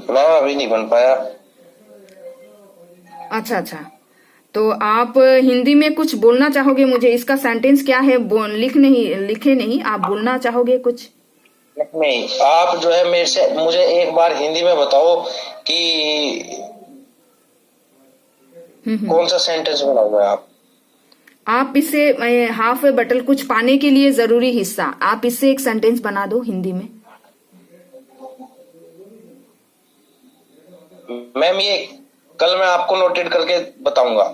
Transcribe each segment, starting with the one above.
Ma'am अभी नहीं बन पाया। अच्छा अच्छा, तो आप हिंदी में कुछ बोलना चाहोगे मुझे? इसका सेंटेंस क्या है? लिखे नहीं, आप बोलना चाहोगे कुछ? नहीं, आप जो है मेरे से मुझे एक बार हिंदी में बताओ कि कौन सा सेंटेंस बनाओगे आप इससे हाफ बटल कुछ पाने के लिए जरूरी हिस्सा, आप इससे एक सेंटेंस बना दो हिंदी में। मैम ये कल मैं आपको नोटेट करके बताऊंगा।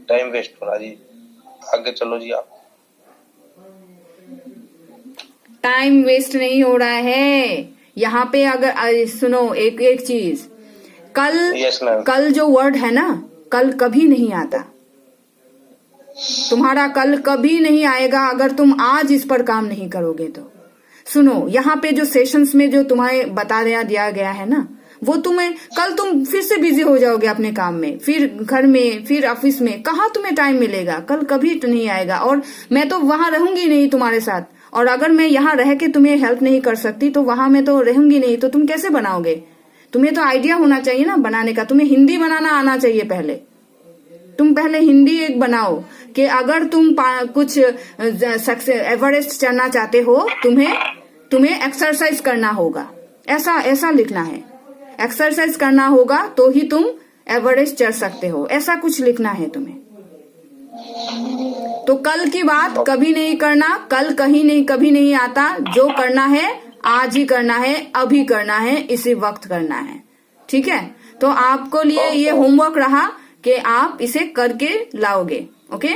टाइम वेस्ट हो रहा जी, आगे चलो जी आप। टाइम वेस्ट नहीं हो रहा है यहाँ पे। अगर सुनो एक एक चीज, कल यस मैम। कल जो वर्ड है ना, कल कभी नहीं आता। तुम्हारा कल कभी नहीं आएगा अगर तुम आज इस पर काम नहीं करोगे तो। सुनो, यहाँ पे जो सेशंस में जो तुम्हें बता दिया गया है ना, वो तुम्हें कल तुम फिर से बिजी हो जाओगे अपने काम में, फिर घर में, फिर ऑफिस में, कहाँ तुम्हें टाइम मिलेगा? कल कभी तो नहीं आएगा। और मैं तो वहां रहूंगी नहीं तुम्हारे साथ, और अगर मैं यहाँ रह के तुम्हें हेल्प नहीं कर सकती तो वहां मैं तो रहूंगी नहीं, तो तुम कैसे बनाओगे? तुम्हें तो आइडिया होना चाहिए ना बनाने का। तुम्हें हिंदी बनाना आना चाहिए पहले। तुम पहले हिंदी एक बनाओ कि अगर तुम कुछ एवरेस्ट चढ़ना चाहते हो, तुम्हें एक्सरसाइज करना होगा, ऐसा ऐसा लिखना है। एक्सरसाइज करना होगा तो ही तुम एवरेस्ट चढ़ सकते हो, ऐसा कुछ लिखना है तुम्हें। तो कल की बात कभी नहीं करना, कल कहीं नहीं कभी नहीं आता। जो करना है आज ही करना है, अभी करना है, इसी वक्त करना है। ठीक है? तो आपको लिए ये होमवर्क रहा कि आप इसे करके लाओगे। Okay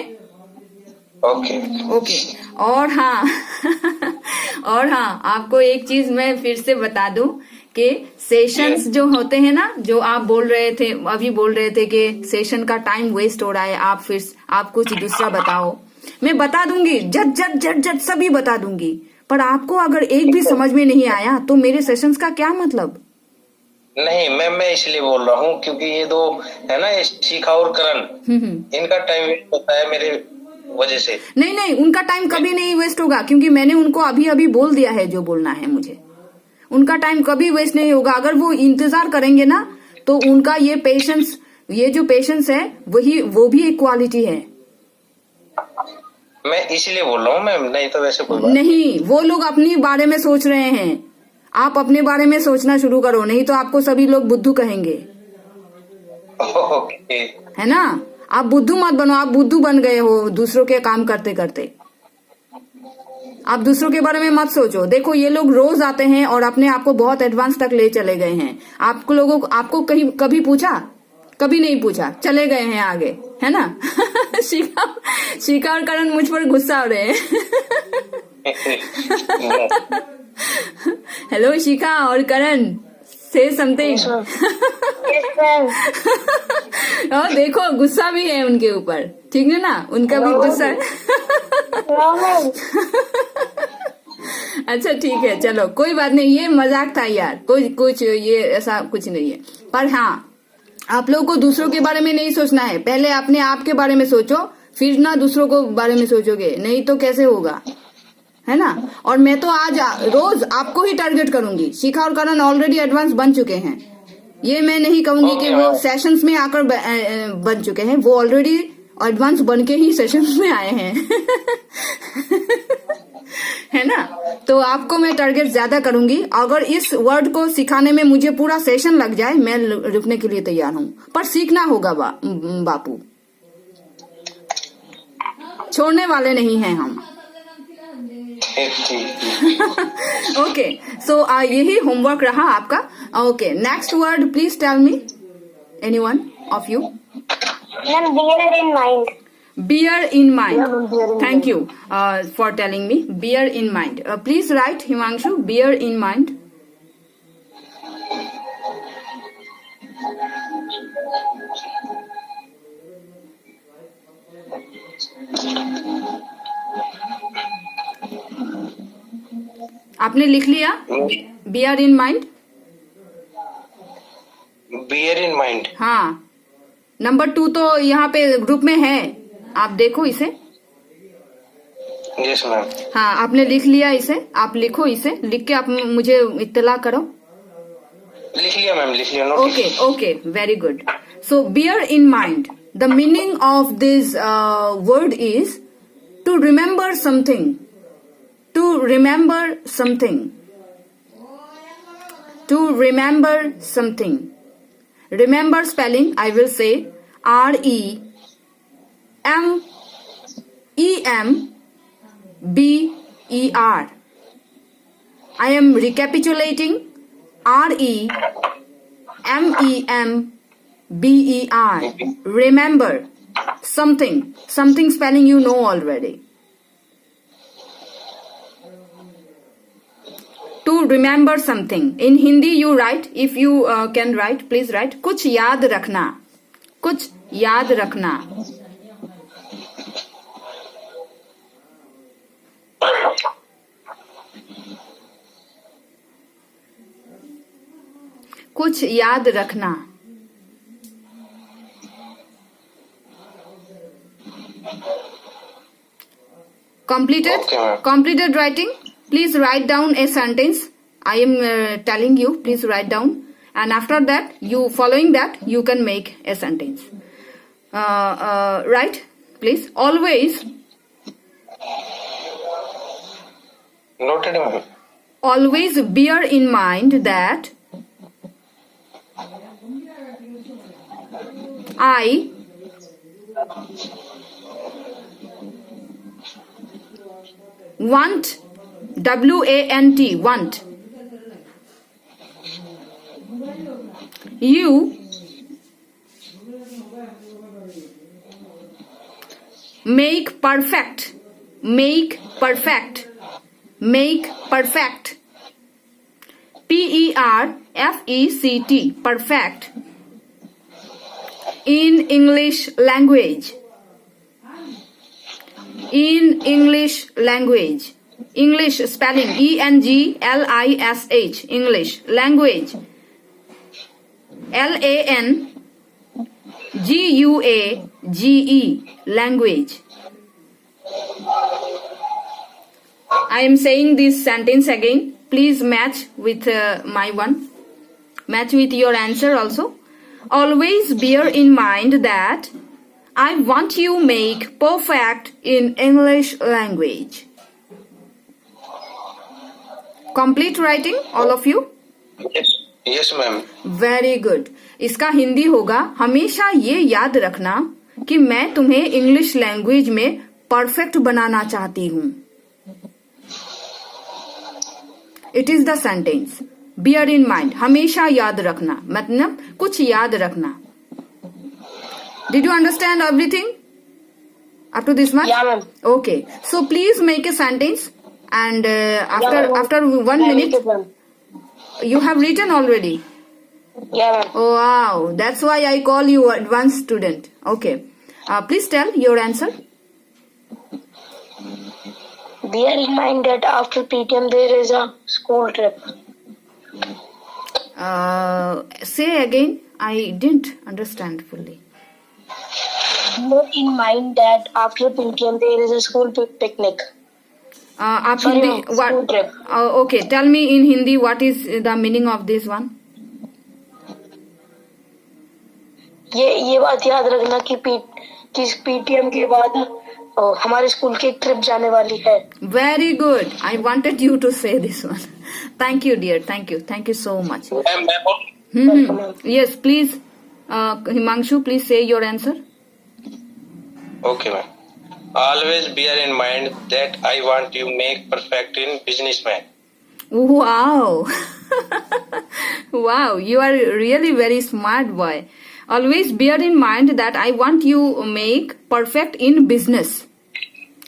okay okay. और हाँ और हाँ, आपको एक चीज मैं फिर से बता दूं कि सेशंस जो होते हैं ना, जो आप बोल रहे थे अभी बोल रहे थे कि सेशन का टाइम वेस्ट हो रहा है, आप कुछ दूसरा बताओ। मैं बता दूंगी, झट झट झट झट सभी बता दूंगी, पर आपको अगर एक भी समझ में नहीं आया तो मेरे सेशंस का क्या मतलब? नहीं मैम, मैं इसलिए बोल रहा हूँ क्योंकि ये दो है ना, शिखा और करण, इनका टाइम वेस्ट होता है मेरे वजह से। नहीं नहीं, उनका टाइम कभी नहीं वेस्ट होगा, क्योंकि मैंने उनको अभी अभी बोल दिया है जो बोलना है मुझे। उनका टाइम कभी वेस्ट नहीं होगा। अगर वो इंतजार करेंगे ना तो उनका ये पेशेंस, ये जो पेशेंस है वो भी एक क्वालिटी है। मैं इसीलिए बोल रहा हूँ मैम, नहीं तो वैसे कोई बात नहीं। वो लोग अपने बारे में सोच रहे हैं, आप अपने बारे में सोचना शुरू करो, नहीं तो आपको सभी लोग बुद्धू कहेंगे। ओके। है ना? आप बुद्धू मत बनो, आप बुद्धू बन गए हो दूसरों के काम करते करते। आप दूसरों के बारे में मत सोचो। देखो ये लोग रोज आते हैं और अपने आप को बहुत एडवांस तक ले चले गए हैं। आपको कभी पूछा? कभी नहीं पूछा, चले गए हैं आगे, है ना? शिखा और करण मुझ पर गुस्सा हो रहे हैं। हेलो शिखा और करण, से समथिंग। और देखो गुस्सा भी है उनके ऊपर, ठीक है ना? उनका भी गुस्सा है। अच्छा ठीक है, चलो कोई बात नहीं, ये मजाक था यार, कुछ ये ऐसा कुछ नहीं है। पर हाँ, आप लोगों को दूसरों के बारे में नहीं सोचना है, पहले अपने आप के बारे में सोचो, फिर ना दूसरों को बारे में सोचोगे, नहीं तो कैसे होगा? है ना? और मैं तो आज रोज आपको ही टारगेट करूंगी। शिखा और करण ऑलरेडी एडवांस बन चुके हैं, ये मैं नहीं कहूंगी कि वो सेशंस में आकर बन चुके हैं, वो ऑलरेडी एडवांस बन के ही सेशंस में आए हैं। है ना? तो आपको मैं टारगेट ज्यादा करूंगी। अगर इस वर्ड को सिखाने में मुझे पूरा सेशन लग जाए, मैं रुकने के लिए तैयार हूँ, पर सीखना होगा बापू, छोड़ने वाले नहीं हैं हम। ओके, सो यही होमवर्क रहा आपका। Okay, next word please tell me, anyone of you. Bear in mind. Bear in mind. Thank you for telling me. Bear in mind. Please write, Himanshu, bear in mind. आपने लिख लिया? Bear in mind. Bear in mind. हाँ, number 2 तो यहाँ पे group में है, आप देखो इसे। Yes ma'am. हाँ, आपने लिख लिया इसे, आप लिखो इसे, लिख के आप मुझे इत्तला करो। लिख लिया मैम, लिख लिया। Note Okay, okay, very good. So bear in mind, the meaning of this word is to remember something. To remember something. To remember something. Remember spelling, I will say REMEMBER. I am recapitulating. REMEMBER. Remember something. Something spelling you know already. To remember something. In Hindi you write, if you can write, please write. कुछ याद रखना. कुछ याद रखना. कुछ याद रखना. Completed? Okay, ma'am. Completed writing? Please write down a sentence. I am telling you, please write down. And after that, following that, you can make a sentence. Right? Please. Always, Noted ma'am. always bear in mind that I want, W-A-N-T, want. You make perfect, make perfect, make perfect. P-E-R-F-E-C-T, perfect. In English language. In English language. English spelling E-N-G-L-I-S-H, English language. L-A-N-G-U-A-G-E, language. I am saying this sentence again. Please match with my one. Match with your answer also. Always bear in mind that I want you make perfect in English language. Complete writing, all of you? Yes ma'am. Very good. इसका हिंदी होगा, हमेशा ये याद रखना कि मैं तुम्हें English language में परफेक्ट बनाना चाहती हूँ। It is the sentence. Bear in mind, हमेशा याद रखना, मतलब कुछ याद रखना। Did you understand everything up to this much? Yeah, ma'am. Okay, so please make a sentence and after 1 minute you have written already. Yeah, ma'am. Oh wow, that's why I call you advanced student. Okay, please tell your answer. Bear in mind that after PTM there is a school trip. Say again, I didn't understand fully. Bear in mind that after PTM there is a school picnic. आप Sorry, Hindi ma'am, school trip. Okay, tell me in Hindi what is the meaning of this one. ये बात याद रखना कि PTM के बाद हमारे school की एक ट्रिप जाने वाली है। Very good. I wanted you to say this one. Thank you, dear. Thank you so much. Yes, please, Himanshu, please say your answer. Okay ma'am. Always bear in mind that I want you make perfect in businessman. Wow. Wow, you are really very smart boy. Always bear in mind that I want you make perfect in business.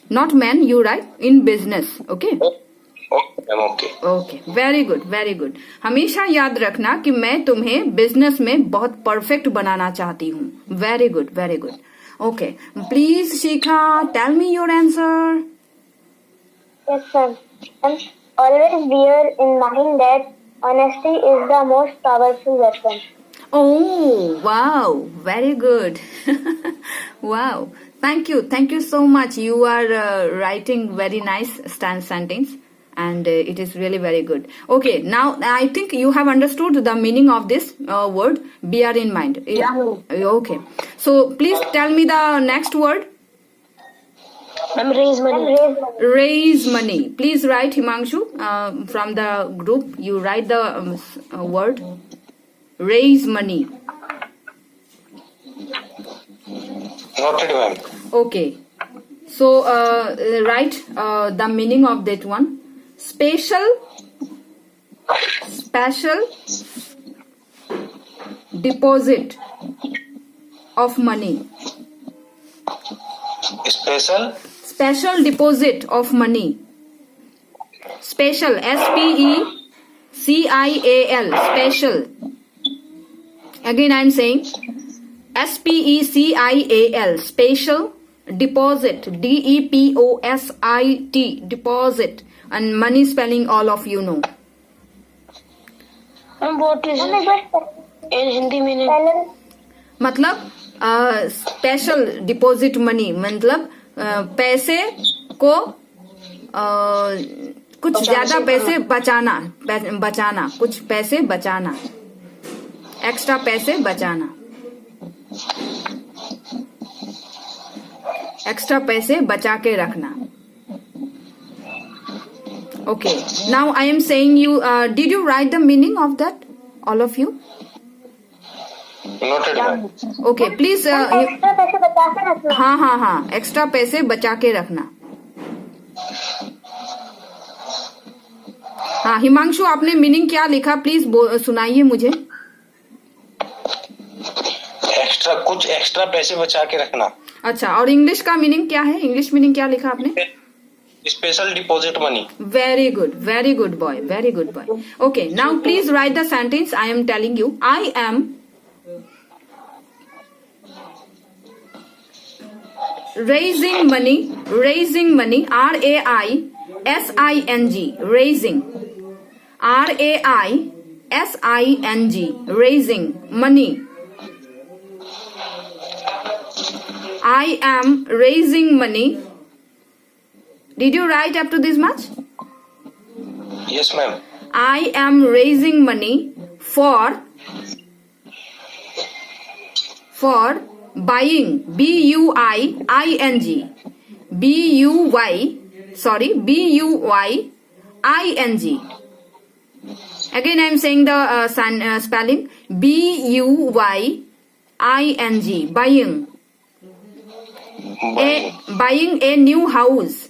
Not man, you write in business. Okay? Okay ma'am, okay. Okay. Very good, very good. हमेशा याद रखना कि मैं तुम्हें business में बहुत perfect बनाना चाहती हूँ। Very good, very good. Okay. Please, Shikha, tell me your answer. Yes, sir. And always bear in mind that honesty is the most powerful weapon. Oh, wow. Very good. Wow. Thank you so much. You are writing very nice sentence. and it is really very good. Okay, now I think you have understood the meaning of this word, bear in mind. Yeah. Okay, so please tell me the next word. Ma'am, raise money. Raise money. Please write, Himanshu, from the group. You write the word raise money. Noted, ma'am. Okay. So write the meaning of that one. Special deposit of money. Special deposit of money. Special, S-P-E-C-I-A-L, special. Again I am saying S-P-E-C-I-A-L, special deposit, D-E-P-O-S-I-T, deposit, and money spelling all of you know. Ma'am, what is in Hindi meaning? मतलब special deposit money मतलब पैसे को कुछ ज्यादा पैसे बचाना कुछ पैसे बचाना, एक्स्ट्रा पैसे बचाना, एक्स्ट्रा पैसे बचा के रखना. Okay, now I am saying you, did you write the meaning of that, all of you? Noted, ma'am. Okay, please. Extra पैसे बचा के रखना. हाँ, एक्स्ट्रा पैसे बचा के रखना. हाँ, हिमांशु आपने मीनिंग क्या लिखा, प्लीज सुनाइए मुझे. कुछ एक्स्ट्रा पैसे बचा के रखना. अच्छा, और इंग्लिश का मीनिंग क्या है? इंग्लिश मीनिंग क्या लिखा आपने? Special deposit money. Very good boy, very good boy. Okay, now please write the sentence I am telling you. I am raising money, R-A-I-S-I-N-G, raising, R-A-I-S-I-N-G, raising money. I am raising money. Did you write up to this much? Yes, ma'am. I am raising money for buying, B-U-I-I-N-G, B-U-Y-I-N-G. Again I am saying the spelling, B-U-Y-I-N-G, buying a new house.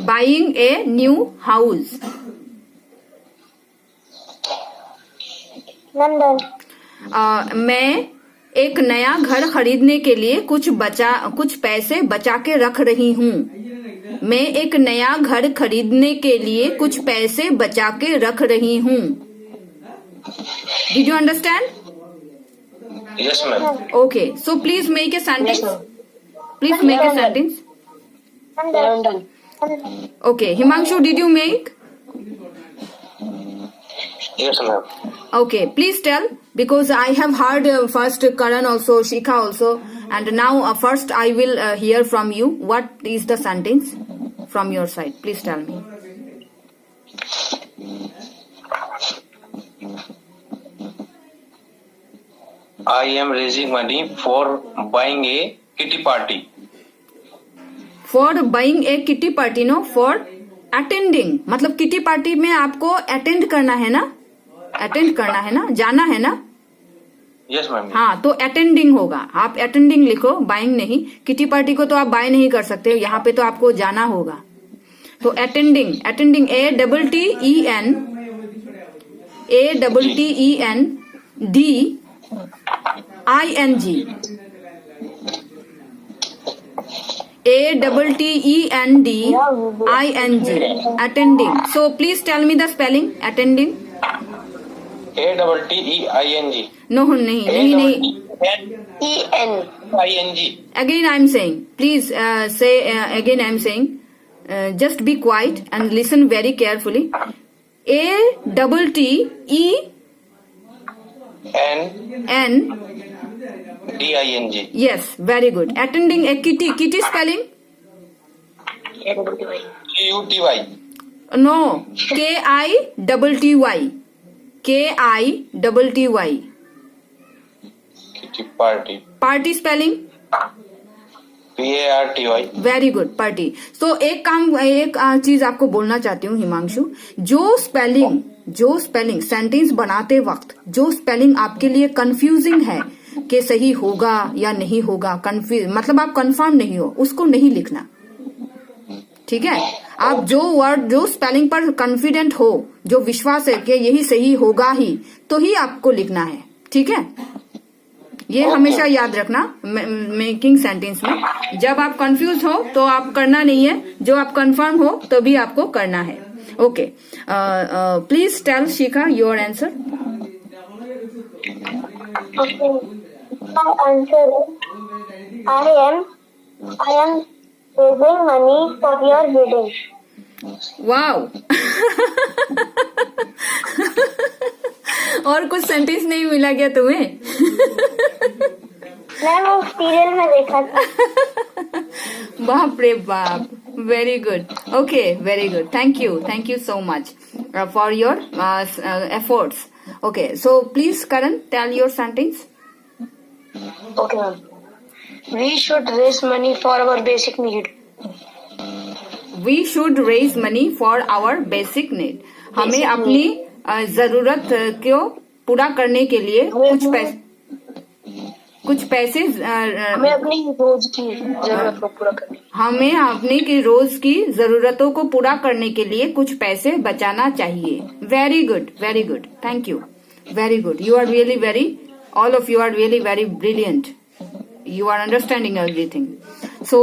Buying a new house. मैं एक नया घर खरीदने के लिए कुछ पैसे बचा के रख रही हूँ. मैं एक नया घर खरीदने के लिए कुछ पैसे बचा के रख रही हूँ. Did you understand? Yes, ma'am. Okay, so please make a sentence. Please make a sentence. I'm done. Okay, Himanshu, did you make? Yes, ma'am. Okay, please tell, because I have heard first Karan also, Shikha also, and now first I will hear from you. What is the sentence from your side? Please tell me. I am raising money for buying a kitty party. For buying a kitty party, no, for attending. मतलब kitty party में आपको attend करना है ना, जाना है ना. Yes, ma'am. हाँ, तो अटेंडिंग होगा. आप अटेंडिंग लिखो, बाइंग नहीं. किटी पार्टी को तो आप बाय नहीं कर सकते, यहाँ पे तो आपको जाना होगा. तो attending, ATTENDING, ATTENDING, attending. So please tell me the spelling, attending. ATTEING. No, नहीं. EN. Again I am saying, please say again I am saying, just be quiet and listen very carefully. ATTENDING. Yes, very good. Attending a kitty spelling. KUTY. No, KITTY, KITTY. Party. Party spelling PARTY. Very good, party. तो एक चीज आपको बोलना चाहती हूँ हिमांशु, जो spelling sentence बनाते वक्त जो स्पेलिंग आपके लिए कंफ्यूजिंग है कि सही होगा या नहीं होगा, कंफ्यूज मतलब आप कंफर्म नहीं हो, उसको नहीं लिखना. ठीक है. आप जो स्पेलिंग पर कॉन्फिडेंट हो, जो विश्वास है कि यही सही होगा ही, तो ही आपको लिखना है. ठीक है. ये हमेशा याद रखना मेकिंग सेंटेंस में. जब आप कंफ्यूज हो तो आप करना नहीं है, जो आप कंफर्म हो तो भी आपको करना है. Okay. Please tell Shikha your answer. Okay. My answer is I am saving money for your wedding. Wow. और कुछ सेंटेंस नहीं मिला क्या तुम्हें? मैम वो सीरियल में देखा था. बाप रे बाप. Very good. Okay, very good. Thank you so much for your efforts. Okay, so please Karan tell your sentence. Okay, ma'am. We should raise money for our basic need. We should raise money for our basic need. हमें अपनी जरूरत को पूरा करने के लिए कुछ पैसे हमें अपनी रोज की जरूरत को पूरा करने हमें अपनी की रोज की जरूरतों को पूरा करने के लिए कुछ पैसे बचाना चाहिए. Very good, very good. Thank you. Very good. You are really very, all of you are really very brilliant. You are understanding everything. So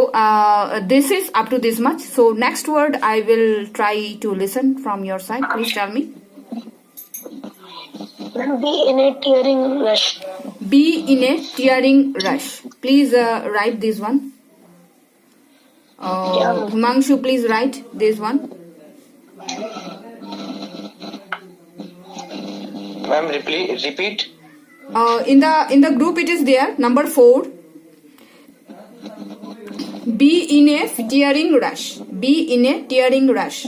this is up to this much. So next word I will try to listen from your side. Please tell me. Be in a tearing rush. Be in a tearing rush. Please write this one. Himanshu, please write this one. Ma'am, repeat. In the group it is there, number 4. Be in a tearing rush. Be in a tearing rush.